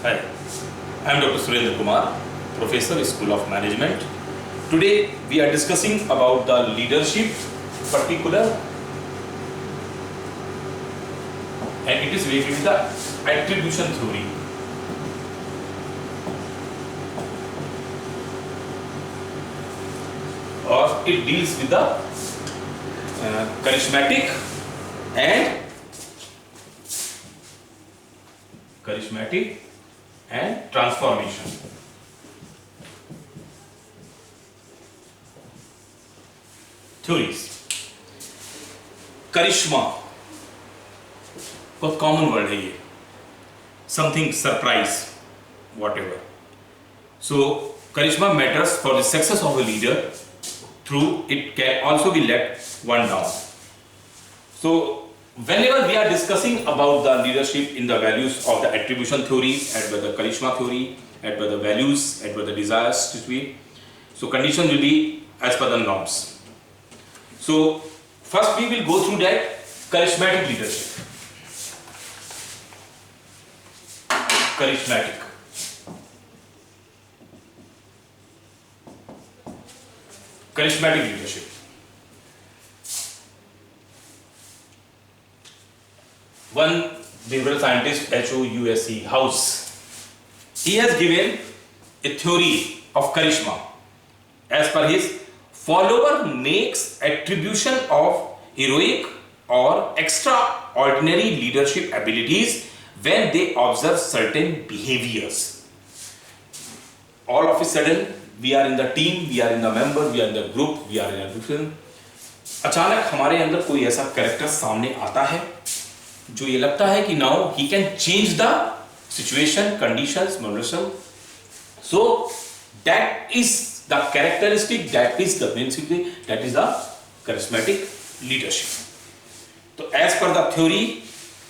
Hi, I am Dr. Surendra Kumar, Professor, School of Management. Today we are discussing about the leadership particular, and it is related to the attribution theory. Or it deals with the charismatic and transformation. Theories. करिश्मा बहुत common word है ये. Something surprise, whatever. So charisma matters for the success of a leader. Through it can also be let one down. So whenever we are discussing about the leadership in the values of the attribution theory, and by the charisma theory, and by the values, and by the desires to be, so condition will be as per the norms. So first we will go through that charismatic leadership. Charismatic. Charismatic leadership. One behavioral scientist, House, he has given a theory of charisma. As per his, follower makes attribution of heroic or extraordinary leadership abilities when they observe certain behaviors. All of a sudden, we are in the team, we are in the member, we are in the group, we are in a group. अचानक हमारे अंदर कोई ऐसा character सामने आता है जो ये लगता है कि now he can change the situation, conditions, momentum. So that is the characteristic, that is the principle, that is the charismatic leadership. तो as per the theory,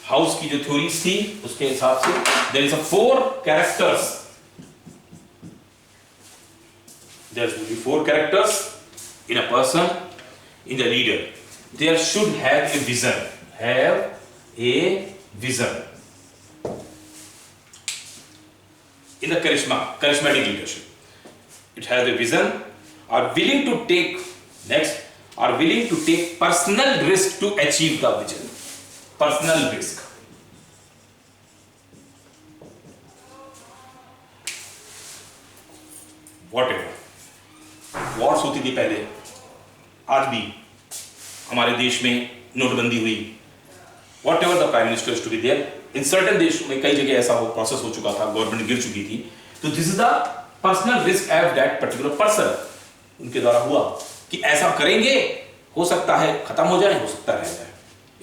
house की जो थ्योरीज थी उसके हिसाब से there is a 4 characters. There should be 4 characters in a person, in the leader. There should have a vision. Have a vision. In the charismatic leadership, it has a vision. Are willing to take personal risk to achieve the vision. Personal risk. Whatever. Wars होती थी पहले, आज भी हमारे देश में नोटबंदी हुई. Whatever the prime minister is to be there. In certain देश में कई जगह ऐसा प्रोसेस हो चुका था, गवर्नमेंट गिर चुकी थी. तो this is the personal risk of that particular person. उनके द्वारा हुआ कि ऐसा करेंगे, हो सकता है खत्म हो जाए, हो सकता रह जाए.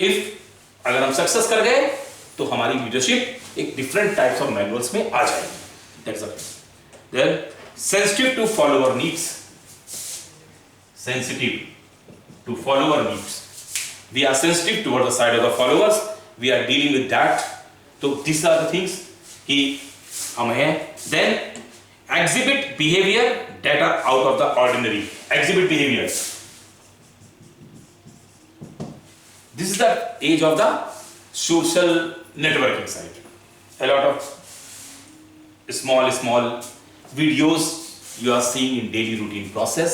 इफ अगर हम सक्सेस कर गए तो हमारी लीडरशिप एक डिफरेंट टाइप्स ऑफ मैनुअल्स में आ जाएगी. That's it. Then sensitive to follower needs. Sensitive to follower needs. We are sensitive toward the side of the followers. We are dealing with that. So these are the things कि हम हैं. Then exhibit behavior that are out of the ordinary. Exhibit behaviors. This is the age of the social networking side. A lot of small videos you are seeing in daily routine process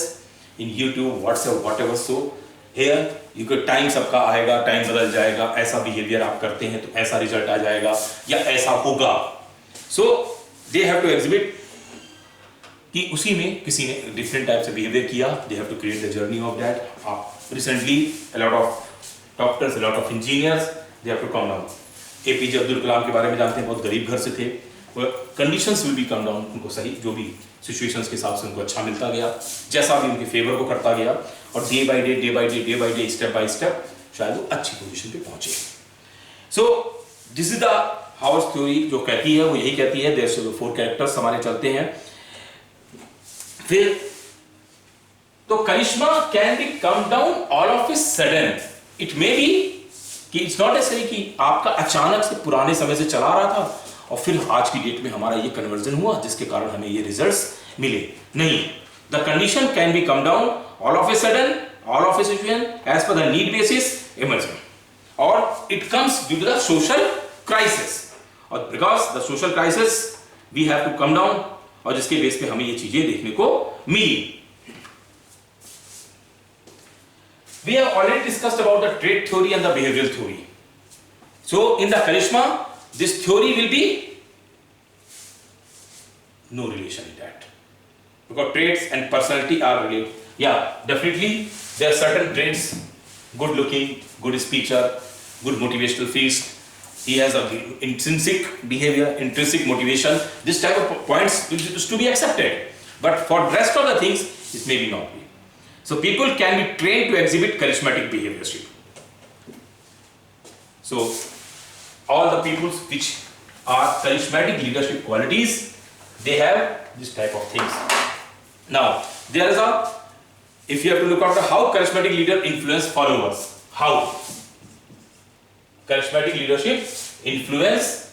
in YouTube, WhatsApp, whatever. So here you could time सबका आएगा, time बदल जाएगा, ऐसा behaviour आप करते हैं तो ऐसा रिजल्ट आ जाएगा या ऐसा होगा. So they have to exhibit कि उसी में किसी ने डिफरेंट टाइप से बिहेवियर किया. They have to create the journey of that. आप recently a lot of doctors, a lot of engineers, they have to come down. APJ Abdul Kalam के बारे में जानते हैं, बहुत गरीब घर से थे. Conditions will be come down. उनको सही जो भी सिचुएशंस के हिसाब से उनको अच्छा मिलता गया, जैसा भी उनके फेवर को करता गया, और day by day step by step शायद वो अच्छी पोजीशन पे पहुंचे. So this is the house theory. जो कहती है वो यही कहती है, देयर शुड बी 4 कैरेक्टर्स हमारे चलते हैं. फिर तो करिश्मा can be come down all of a sudden. It may be कि इट्स नॉट नेसेसरी कि आपका अचानक से पुराने समय से चला रहा था और फिर आज की डेट में हमारा ये कन्वर्जन हुआ जिसके कारण हमें ये रिजल्ट्स मिले. नहीं, the condition can be come down all of a sudden, all of a situation as per the need basis emerging, और it comes due to the social crisis, or because the social crisis we have to come down, और जिसके base पे हमें ये चीजें देखने को मिली. We have already discussed about the trait theory and the behavioral theory. So in the charisma, this theory will be no relation in that, because traits and personality are related. Yeah, definitely there are certain traits: good looking, good speaker, good motivational feast. He has a intrinsic behavior, intrinsic motivation. This type of points is to be accepted. But for the rest of the things, it may be not be. So people can be trained to exhibit charismatic behaviorship. So all the people which are charismatic leadership qualities, they have this type of things. Now there is a, if you have to look at how charismatic leader influence followers, how charismatic leadership influence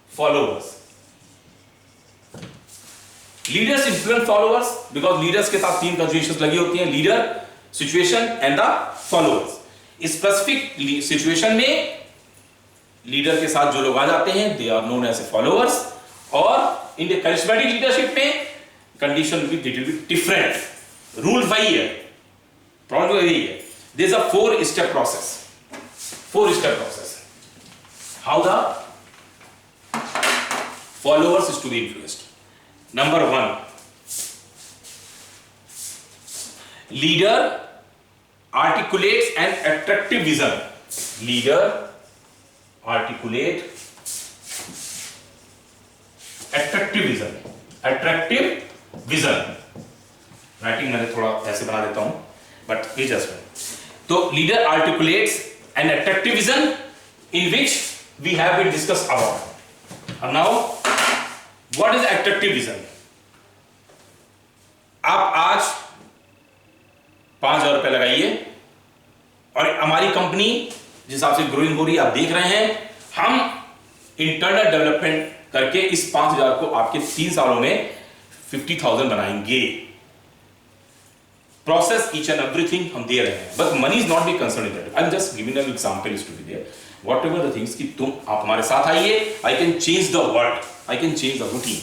followers. Leaders influence followers because leaders के साथ तीन conjugations लगी होती हैं: leader, situation and the followers. इस specific situation में leader के साथ जो लोग आ जाते हैं, they are known as followers. और in the charismatic leadership में condition will be little bit different. Rule वही है, problem वही है. There is a 4-step process. 4-step process. How the followers is to be influenced. Number 1, leader articulates an attractive vision. Leader articulate attractive vision. Attractive vision. Writing मैंने थोड़ा ऐसे बना देता हूं, but ये just तो leader articulates an attractive vision in which we have been discussed about. And now what is attractive vision? आप आज 5,000 रुपए लगाइए और हमारी कंपनी जिस हिसाब से ग्रोइंग हो रही है आप देख रहे हैं, हम इंटरनल डेवलपमेंट करके इस 5,000 को आपके 3 सालों में 50,000 बनाएंगे. Process each and everything हम दे रहे हैं, but money is not be concerned in that. I'm just giving an example is to be there. Whatever the things कि तुम आप हमारे साथ आइए, I can change the world, I can change the routine.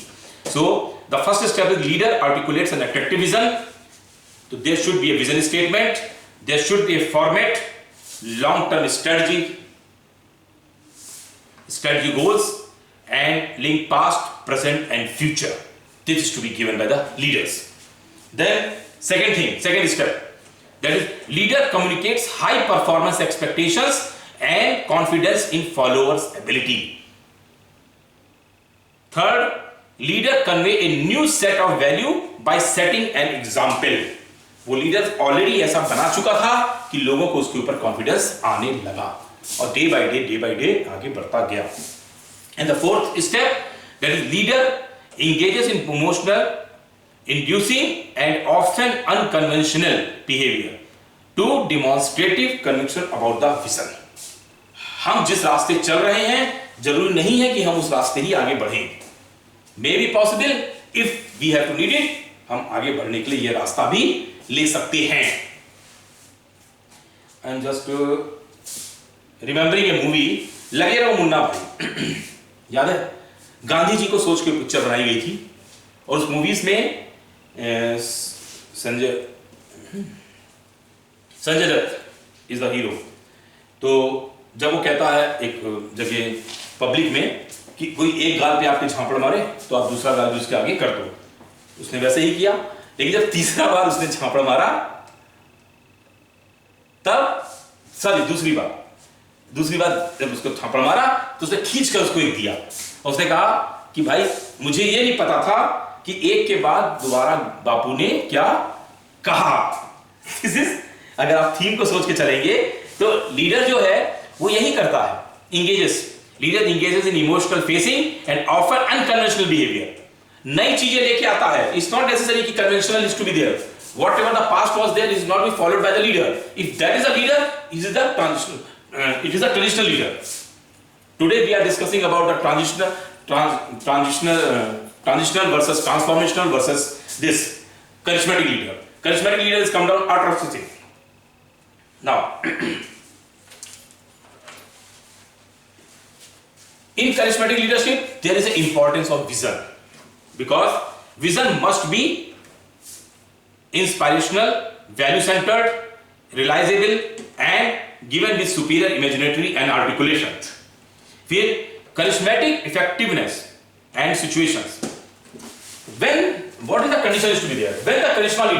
So the first step is leader articulates an attractive vision. So there should be a vision statement, there should be a format, long-term strategy goals, and link past, present, and future. This is to be given by the leaders. Then second step, that is leader communicates high performance expectations and confidence in followers' ability. Third, leader convey a new set of value by setting an example. वो leader already ऐसा बना चुका था कि लोगों को उसके ऊपर कॉन्फिडेंस आने लगा और डे बाय डे आगे बढ़ता गया. And the fourth step, that is leader engages in promotional, inducing and often unconventional behavior to demonstrative conviction about the vision. हम जिस रास्ते चल रहे हैं जरूरी नहीं है कि हम उस रास्ते ही आगे बढ़ें. May be possible if we have to need it, हम आगे बढ़ने के लिए यह रास्ता भी ले सकते हैं. And just remembering a movie, लगे रहो मुन्ना भाई. याद है गांधी जी को सोच के पिक्चर बनाई गई थी और उस मूवीज में Sanjay Dutt is the hero. तो जब वो कहता है एक जगह पब्लिक में कि कोई एक गाल पे आपके झापड़ मारे तो आप दूसरा गाल भी उसके आगे कर दो, उसने वैसे ही किया. लेकिन जब तीसरा बार उसने झापड़ मारा तब दूसरी बार जब उसको झापड़ मारा तो उसने खींच कर उसको एक दिया और उसने कहा कि भाई मुझे ये नहीं पता था कि एक के बाद दोबारा बापू ने क्या कहा. अगर आप थीम को सोच के चलेंगे तो लीडर जो है वो यही करता है, leader engages in emotional facing and often unconventional behavior. नई चीजें लेके आता है. It's not necessary कि conventional is to be there. Whatever the past was there is not be followed by the leader. If that is a leader, it is a traditional leader. Today we are discussing about the transitional versus transformational versus this charismatic leader. Charismatic leader is come down out of the thing. Now In charismatic leadership, there is an importance of vision, because vision must be inspirational, value-centered, realizable, and given with superior imaginary and articulations. फिर charismatic effectiveness and situations. When what is the condition is to be there? When the charisma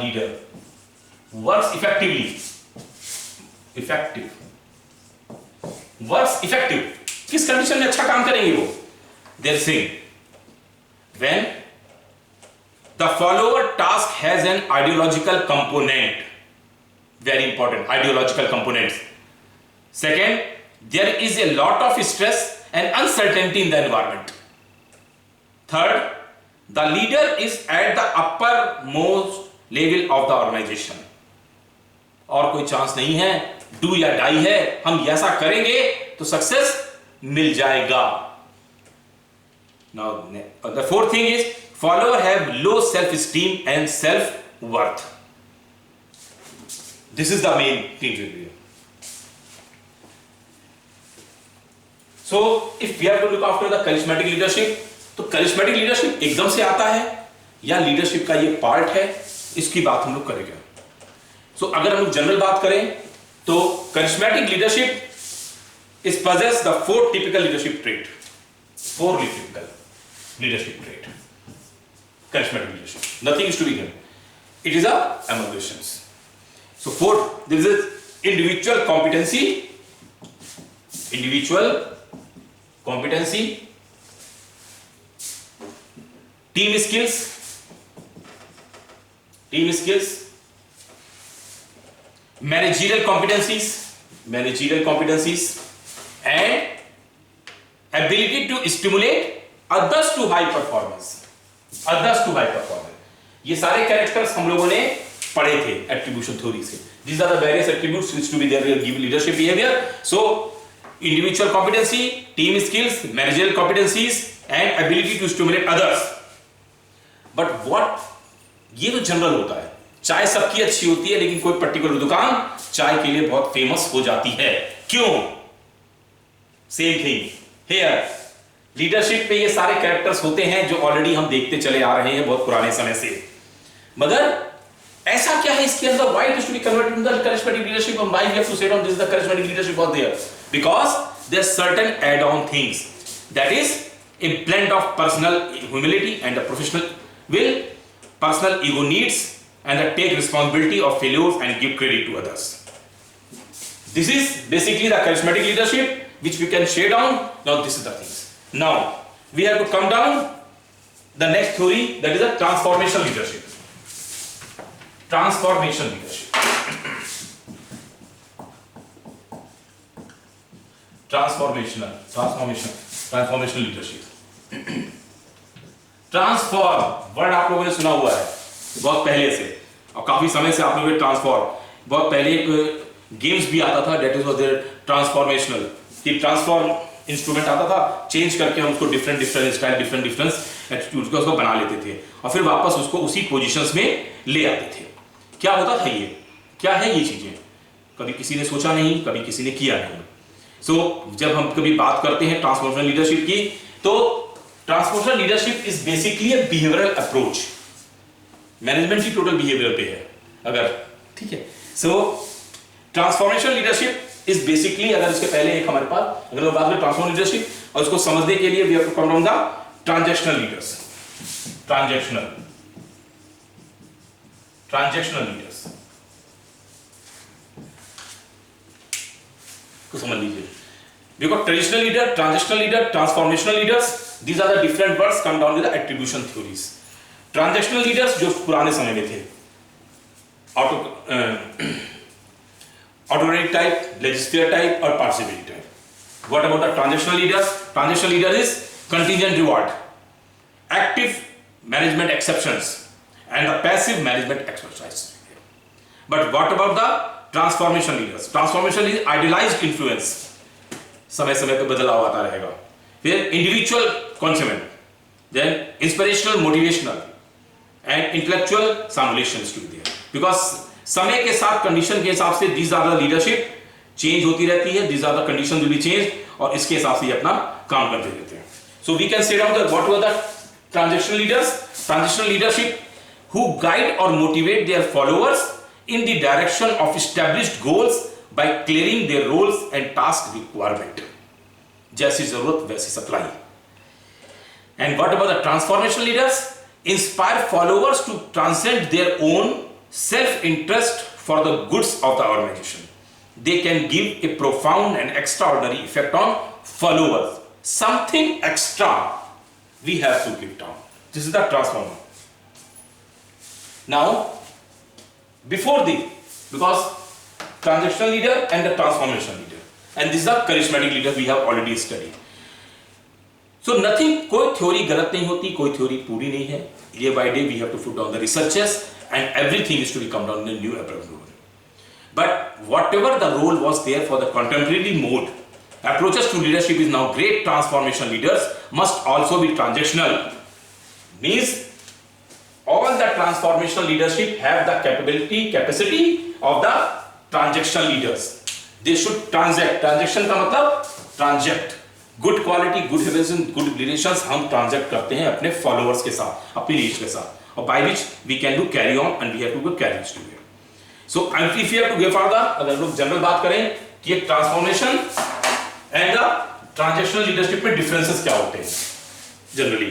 leader works effective. किस condition में अच्छा काम करेंगे वो? They're saying when the follower task has an ideological component, very important, ideological components. Second, there is a lot of stress and uncertainty in the environment. Third, the leader is at the uppermost level of the organization. और कोई chance नहीं है, do या die है, हम ऐसा करेंगे तो सक्सेस मिल जाएगा. Now the fourth thing is follower have low self-esteem and self-worth. This is the main thing here. So if we have to look after the charismatic leadership, तो charismatic leadership एकदम से आता है या लीडरशिप का ये part है, इसकी बात हम लोग करेंगे. So अगर हम लोग जनरल बात करें तो charismatic leadership is possess the four typical leadership trait. Four typical leadership trait. Charismatic leadership. Nothing is to be done. It is a amalgamations. So four. There is individual competency, team skills, managerial competencies, and ability to stimulate others to high performance. ये सारे characters हम लोगों ने पढ़े थे attribution theory से. These are the various attributes which to be there give leadership behavior. So individual competency, team skills, managerial competencies, and ability to stimulate others. But what ये तो जनरल होता है. चाय सबकी अच्छी होती है, लेकिन कोई पर्टिकुलर दुकान चाय के लिए बहुत फेमस हो जाती है. क्यों? Same thing here. लीडरशिप पे ये सारे कैरेक्टर्स होते हैं जो ऑलरेडी हम देखते चले आ रहे हैं बहुत पुराने समय से. मगर ऐसा क्या है इसके अंदर? Why it is to be converted into the charismatic leadership, and why we have to say down this is the charismatic leadership out there? Because there are certain add-on things. That is a blend of personal humility and a professional will, personal ego needs, and the take responsibility of failures and give credit to others. This is basically the charismatic leadership which we can share down. Now this is the things. Now we have to come down the next theory, that is a transformational leadership. Transformational leadership. Transform word आप लोगों ने सुना हुआ है बहुत पहले से, और काफी समय से आप लोगों ने ट्रांसफॉर्म, बहुत पहले एक गेम्स भी आता था, that is was there transformational, कि ट्रांसफॉर्म इंस्ट्रूमेंट आता था, चेंज करके हम उसको डिफरेंट स्टाइल, डिफरेंट एटीट्यूड का उसको बना लेते थे और फिर वापस उसको उसी पोजीशंस में ले आते थे. क्या होता था ये? क्या है ये चीजें? कभी किसी ने सोचा नहीं, कभी किसी ने किया नहीं. सो जब हम कभी बात करते हैं ट्रांसफॉर्मेशनल लीडरशिप की, तो transformational leadership is basically a behavioural approach. Management की टोटल बिहेवियर पे है अगर, ठीक है. सो ट्रांसफॉर्मेशनल लीडरशिप इज बेसिकली, अगर इसके पहले एक हमारे पास अगर बात करें ट्रांसफॉर्मेशनल लीडरशिप, और इसको समझने के लिए we have to come down the transactional leaders. Transactional leaders को समझ लीजिए. Because traditional leader, transitional leader, transformational leaders, these are the different words come down with the attribution theories. Transactional leaders जो पुराने समय में थे, autocratic type, legislative type और participatory type. What about the transactional leaders? Transactional leader is contingent reward, active management exceptions, and the passive management exercise. But what about the transformation leaders? Transformation is idealized influence. समय समय पे बदलाव आता रहेगा. फिर individual concept, then inspirational, motivational and intellectual simulations to be there. Because समय के साथ कंडीशन के हिसाब से these are the leadership change होती रहती है, these are the conditions will be changed, और इसके हिसाब से ये अपना काम करते रहते हैं. So we can say down that what were the transactional leaders? Transactional leadership who guide or motivate their followers in the direction of established goals by clearing their roles and task requirement. जैसी जरूरत वैसी supply. And what about the transformational leaders? Inspire followers to transcend their own self-interest for the goods of the organization. They can give a profound and extraordinary effect on followers. Something extra we have to give down. This is the transformer. Now, before this, because transactional leader and the transformation leader, and this is the charismatic leader we have already studied. So nothing, कोई theory गलत नहीं होती, कोई theory पूरी नहीं है. Day by day we have to put down the researches and everything is to be come down in a new approach. But whatever the role was there for the contemporary mode, approaches to leadership is now great transformation leaders must also be transactional. Means all the transformational leadership have the capacity of the transactional leaders. They should transact. Transaction का मतलब transact. Good quality, good relations, good relations हम transact करते हैं अपने followers के साथ, अपनी reach के साथ, और by which we can do carry on and we have to go carry it together. So if you have to give further, अगर लोग जनरल बात करें कि एक transformation and the transactional leadership में डिफरेंसेस क्या होते हैं जनरली,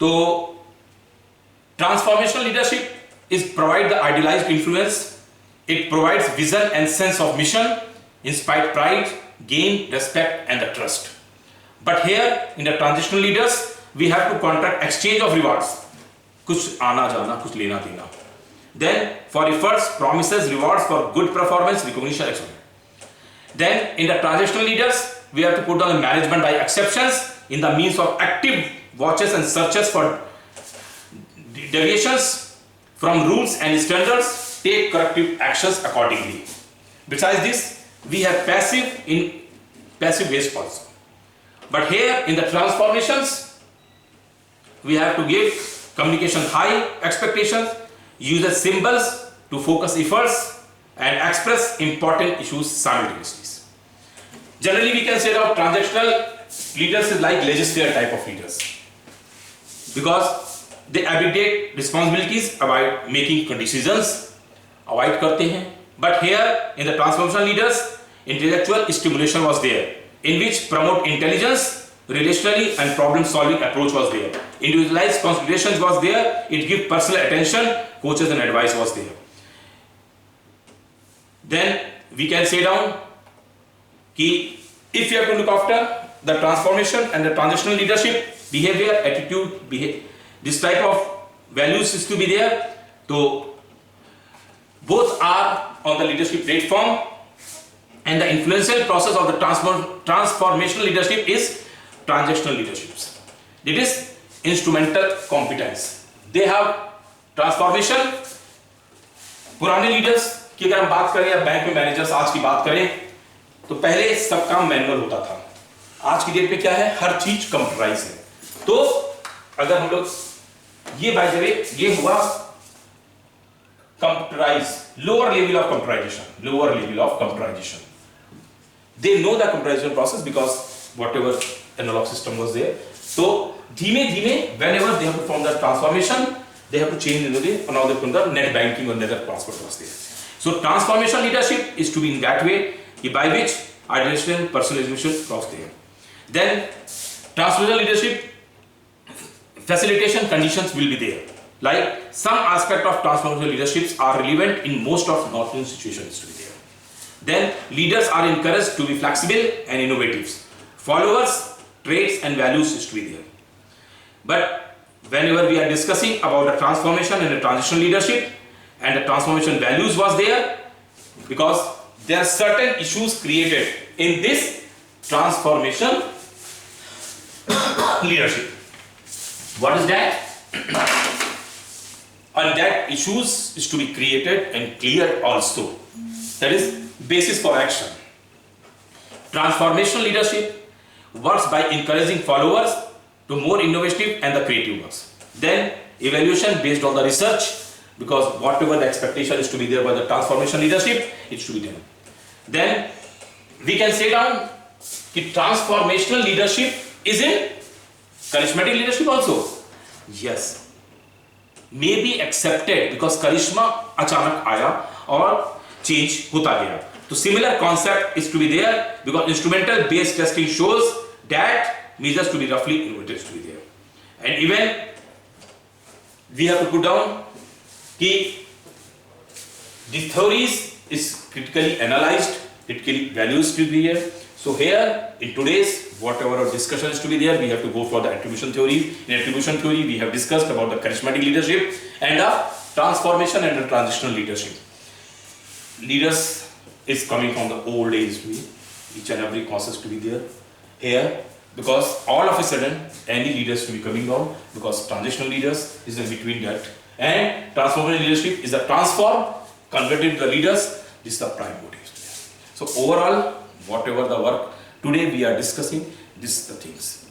तो transformational leadership is provide the idealized influence, it provides vision and sense of mission, inspire pride, gain respect and the trust. But here in the transitional leaders we have to contract exchange of rewards, कुछ आना जाना, कुछ लेना देना. Then for efforts, promises, rewards for good performance, recognition, etc. Then in the transactional leaders, we have to put down the management by exceptions in the means of active watches and searches for deviations from rules and standards, take corrective actions accordingly. Besides this, we have passive based also. But here in the transformations, we have to give communication high expectations, use symbols to focus efforts and express important issues simultaneously. Generally, we can say that transactional leaders is like laissez-faire type of leaders because they abdicate responsibilities, avoid making decisions, avoid करते हैं. But here in the transformational leaders, intellectual stimulation was there, in which promote intelligence, relationally and problem solving approach was there. Individualized considerations was there. It give personal attention, coaches and advice was there. Then we can say down कि if you have to look after the transformation and the transitional leadership, behavior, attitude, this type of values is to be there. So both are on the leadership platform, and the influential process of the transformational leadership is transactional leaderships. It is instrumental competence. They have transformation. पुराने leaders की अगर हम बात करें या bank में managers आज की बात करें तो पहले सब काम मैनुअल होता था. आज की डेट पे क्या है, हर चीज कंप्यूटराइज है. तो अगर हम लोग ये बाय द वे ये हुआ computerize, lower level of computerization. They know the computerization process because whatever analogue system was there. तो धीमे धीमे whenever they have to form the transformation, they have to change another net banking or net transfer was there. So transformation leadership is to be in that way by which idealization, personalization was there. Then transformational leadership facilitation conditions will be there. Like some aspect of transformational leaderships are relevant in most of normal situations to be there. Then leaders are encouraged to be flexible and innovative. Followers, traits and values is to be there. But whenever we are discussing about the transformation and the transitional leadership and the transformation values was there, because there are certain issues created in this transformation leadership. What is that? And that issues is to be created and cleared also. That is basis for action. Transformational leadership works by encouraging followers to more innovative and the creative works. Then evaluation based on the research, because whatever the expectation is to be there by the transformation leadership, it's to be done. then we can say down कि transformational leadership is in charismatic leadership also. Yes, may be accepted because charisma अचानक आया और change होता गया. तो similar concept is to be there because instrumental based testing shows that measures to be roughly inverted to be there. And even we have to put down कि the theories is critically analyzed, critically values to be here. So here in today's whatever our discussion is to be there, we have to go for the attribution theory. In attribution theory, we have discussed about the charismatic leadership and the transformation and the transitional leadership. Leaders is coming from the old age to be, each and every process to be there. Here, because all of a sudden any leaders to be coming down because transitional leaders is in between that, and transformational leadership is the transform converted to the leaders. This is the prime motive. So overall, whatever the work today we are discussing, this is the things.